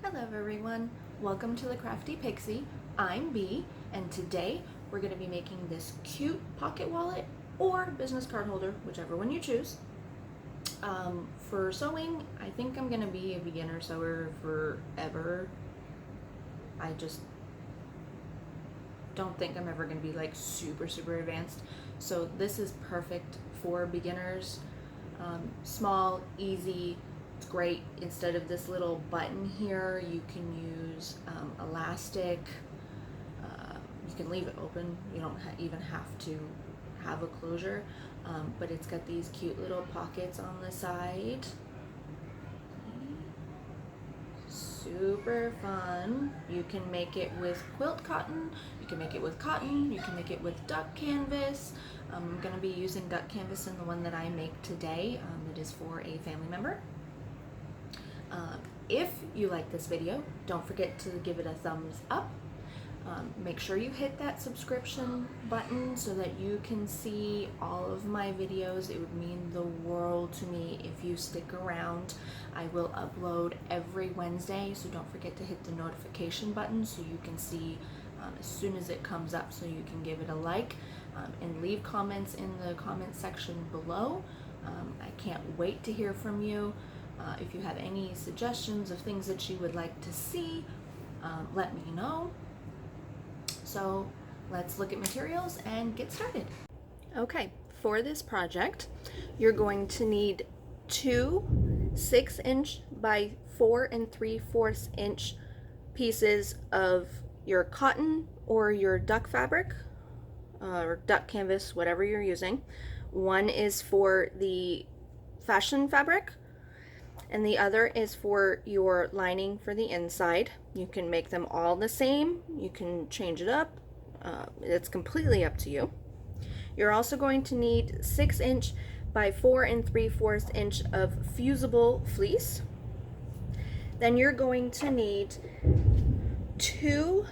Hello everyone, welcome to the Crafty Pixie. I'm Bee, and today we're going to be making this cute pocket wallet or business card holder, whichever one you choose. For sewing, I think I'm going to be a beginner sewer forever. I just don't think I'm ever going to be like super advanced. So this is perfect for beginners. Small, easy. It's great. Instead of this little button here, you can use elastic. You can leave it open. You don't even have to have a closure, but it's got these cute little pockets on the side. Super fun. You can make it with quilt cotton, you can make it with cotton, you can make it with duck canvas. I'm going to be using duck canvas in the one that I make today. It is for a family member. If you like this video, don't forget to give it a thumbs up. Make sure you hit that subscription button so that you can see all of my videos. It would mean the world to me if you stick around. I will upload every Wednesday, so don't forget to hit the notification button so you can see as soon as it comes up, so you can give it a like and leave comments in the comment section below. I can't wait to hear from you. If you have any suggestions of things that you would like to see, let me know. So let's look at materials and get started. Okay, for this project, you're going to need two 6-inch by 4 3/4 inch pieces of your cotton or your duck fabric or duck canvas, whatever you're using. One is for the fashion fabric, and the other is for your lining for the inside. You can make them all the same, you can change it up, it's completely up to you. You're also going to need 6-inch by 4 3/4 inch of fusible fleece. Then you're going to need two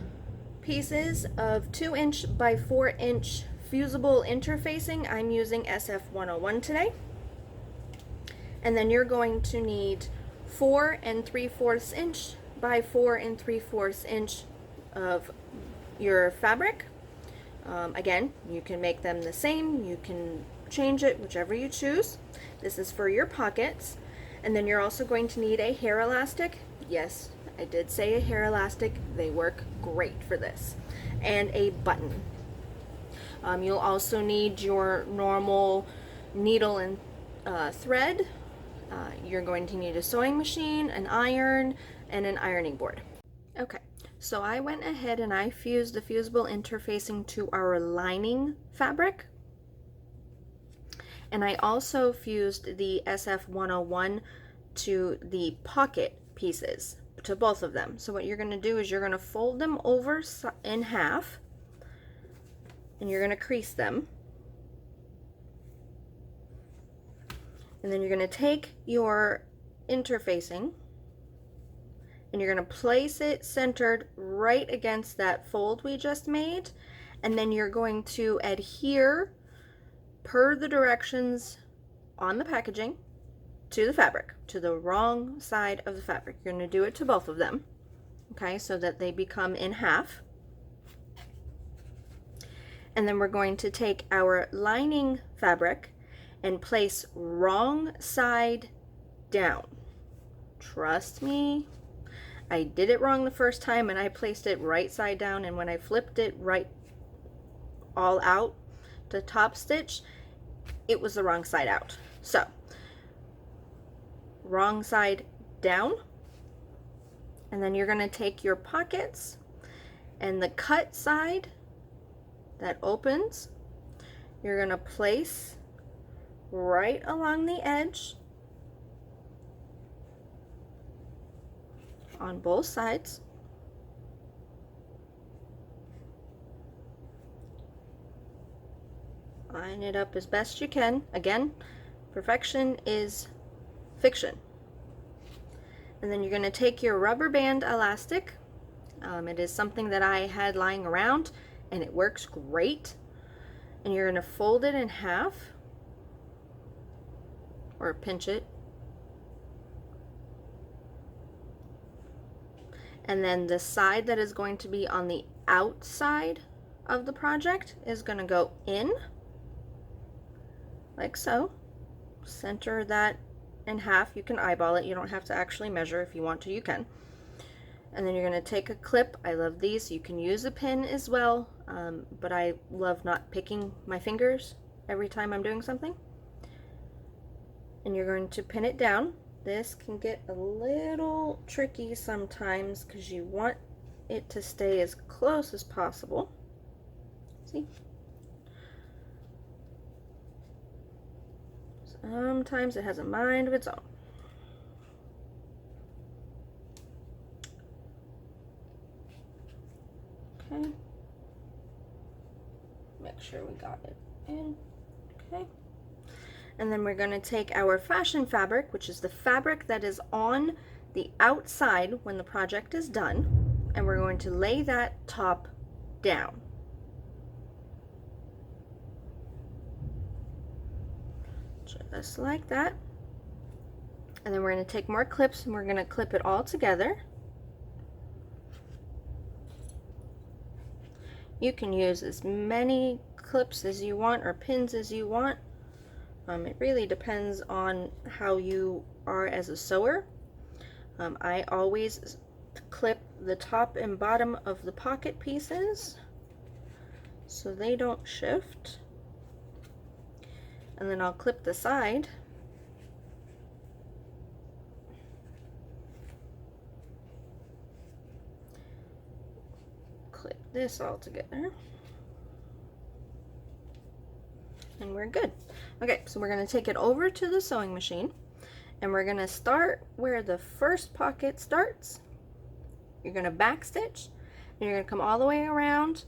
pieces of 2-inch by 4-inch fusible interfacing. I'm using SF101 today. And then you're going to need 4 3/4 inch by 4 3/4 inch of your fabric. Again, you can make them the same, you can change it, whichever you choose. This is for your pockets. And then you're also going to need a hair elastic. Yes, I did say a hair elastic. They work great for this. And a button. You'll also need your normal needle and thread. You're going to need a sewing machine, an iron, and an ironing board. Okay, so I went ahead and I fused the fusible interfacing to our lining fabric. And I also fused the SF101 to the pocket pieces, to both of them. So what you're going to do is you're going to fold them over in half, and you're going to crease them. And then you're going to take your interfacing and you're going to place it centered right against that fold we just made. And then you're going to adhere per the directions on the packaging to the fabric, to the wrong side of the fabric. You're going to do it to both of them, okay, so that they become in half. And then we're going to take our lining fabric and place wrong side down. Trust me, I did it wrong the first time and I placed it right side down, and when I flipped it right all out to top stitch, it was the wrong side out. So, wrong side down, and then you're going to take your pockets and the cut side that opens, you're going to place right along the edge on both sides. Line it up as best you can. Again, perfection is fiction. And then you're going to take your rubber band elastic. It is something that I had lying around and it works great. And you're going to fold it in half, or pinch it, And then the side that is going to be on the outside of the project is going to go in, like so. Center that in half. You can eyeball it. You don't have to actually measure. If you want to, you can. And then you're going to take a clip. I love these. You can use a pin as well, but I love not picking my fingers every time I'm doing something. And you're going to pin it down. This can get a little tricky sometimes because you want it to stay as close as possible. See? Sometimes it has a mind of its own. Okay. Make sure we got it in. Okay. And then we're going to take our fashion fabric, which is the fabric that is on the outside when the project is done, and we're going to lay that top down. Just like that. And then we're going to take more clips and we're going to clip it all together. You can use as many clips as you want or pins as you want. It really depends on how you are as a sewer. I always clip the top and bottom of the pocket pieces so they don't shift. And then I'll clip the side. Clip this all together. And we're good. Okay, so we're going to take it over to the sewing machine and we're going to start where the first pocket starts. You're going to backstitch and you're going to come all the way around.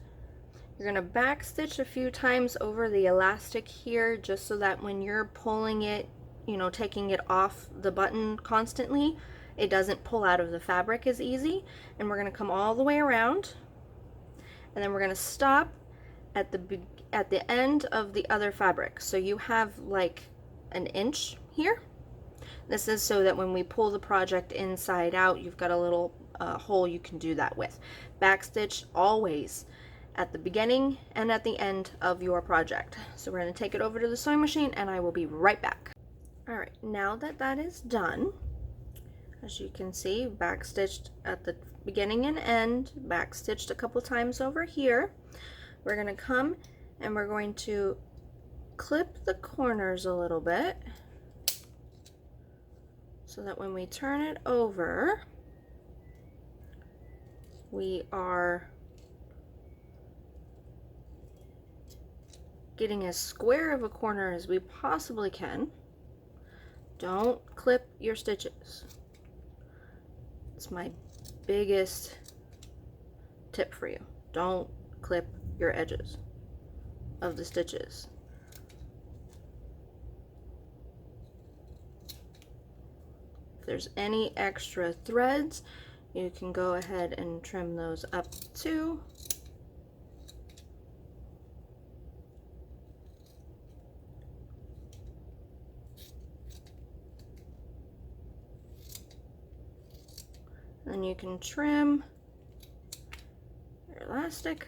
You're going to backstitch a few times over the elastic here just so that when you're pulling it, you know, taking it off the button constantly, it doesn't pull out of the fabric as easy. And we're going to come all the way around and then we're going to stop at the end of the other fabric. So you have like an inch here. This is so that when we pull the project inside out, you've got a little hole you can do that with. Backstitch always at the beginning and at the end of your project. So we're going to take it over to the sewing machine and I will be right back. Alright, now that that is done, as you can see, backstitched at the beginning and end, backstitched a couple times over here. We're going to come and we're going to clip the corners a little bit so that when we turn it over, we are getting as square of a corner as we possibly can. Don't clip your stitches. It's my biggest tip for you. Don't clip your edges of the stitches. If there's any extra threads, you can go ahead and trim those up too. Then you can trim your elastic.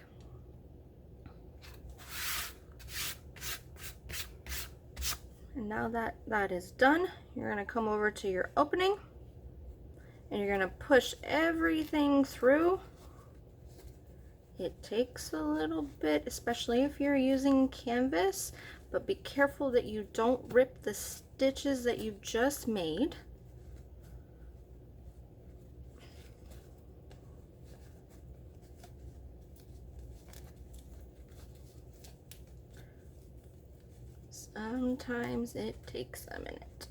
And now that that is done, you're going to come over to your opening and you're going to push everything through. It takes a little bit, especially if you're using canvas, but be careful that you don't rip the stitches that you've just made. Sometimes it takes a minute.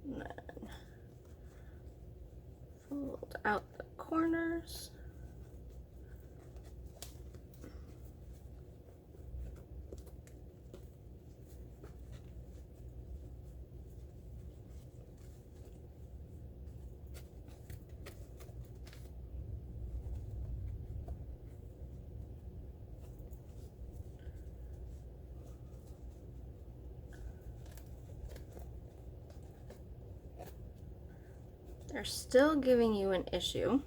And then fold out the corners. they're still giving you an issue,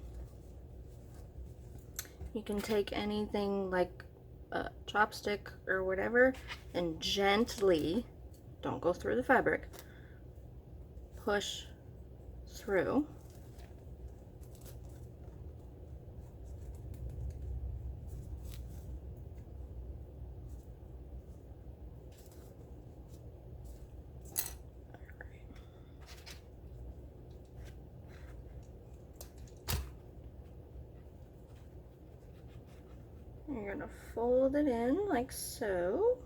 you can take anything like a chopstick or whatever and gently, don't go through the fabric, push through. You're gonna fold it in like so.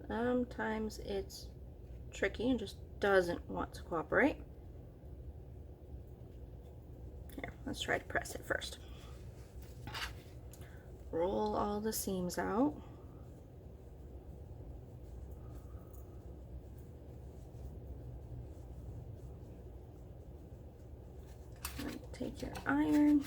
Sometimes it's tricky and just doesn't want to cooperate. Here, let's try to press it first. Roll all the seams out. And take your iron.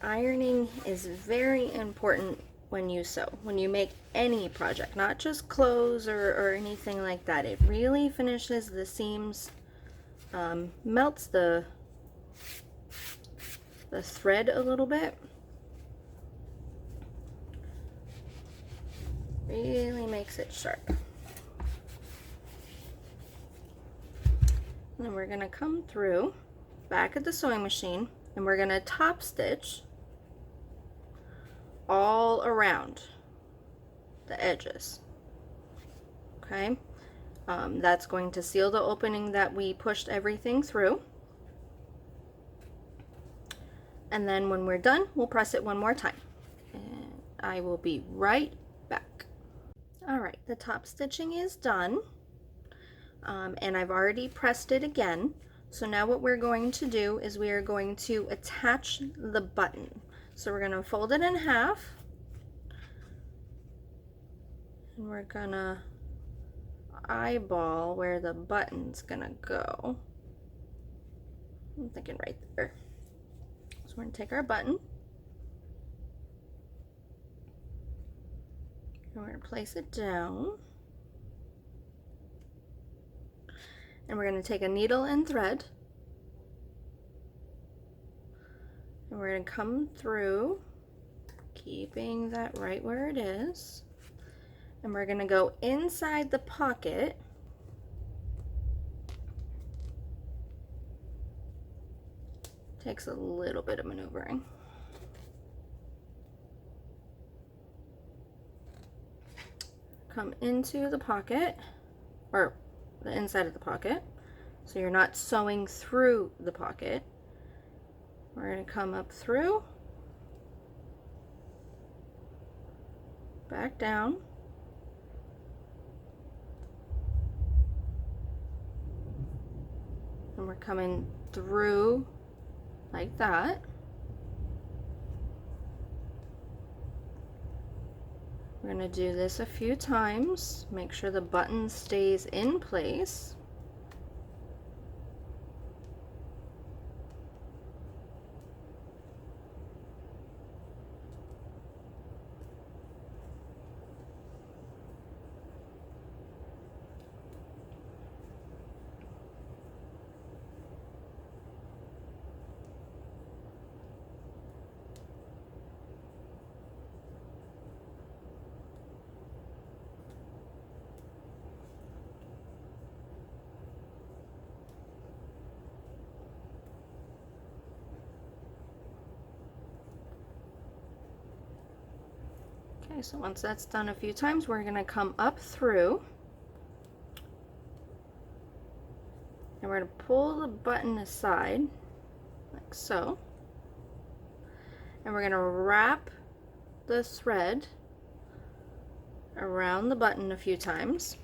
Ironing is very important when you sew, when you make any project, not just clothes or anything like that. It really finishes the seams, melts the thread a little bit. Really makes it sharp. And then we're gonna come through back at the sewing machine and we're gonna top stitch all around the edges. Okay, that's going to seal the opening that we pushed everything through. And then when we're done, we'll press it one more time. And I will be right back. All right, the top stitching is done. And I've already pressed it again. So now what we're going to do is we are going to attach the button. So we're gonna fold it in half. And we're gonna eyeball where the button's gonna go. I'm thinking right there. So we're gonna take our button. And we're gonna place it down. And we're gonna take a needle and thread. And we're gonna come through, keeping that right where it is. And we're gonna go inside the pocket. Takes a little bit of maneuvering. Come into the pocket, or the inside of the pocket, so you're not sewing through the pocket. We're going to come up through, back down, and we're coming through like that. We're going to do this a few times, make sure the button stays in place. Okay, so once that's done a few times, we're going to come up through. And we're going to pull the button aside, like so. And we're going to wrap the thread around the button a few times.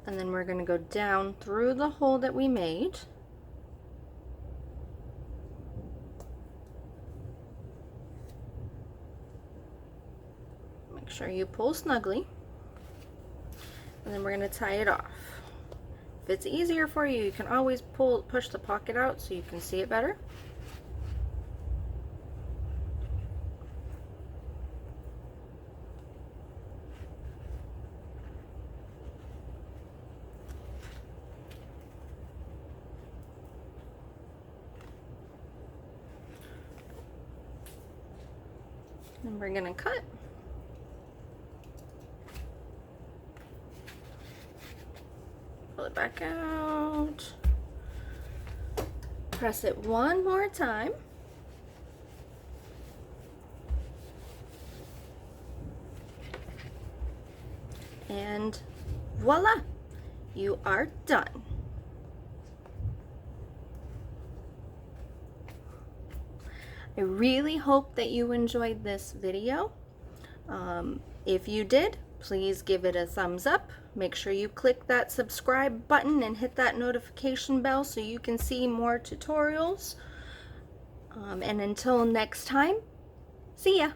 And then we're going to go down through the hole that we made. sure you pull snugly, and then we're going to tie it off. If it's easier for you, you can always push the pocket out so you can see it better. And we're going to cut. Pull it back out. Press it one more time. And voila! You are done. I really hope that you enjoyed this video. If you did, please give it a thumbs up. Make sure you click that subscribe button and hit that notification bell so you can see more tutorials. And until next time, see ya!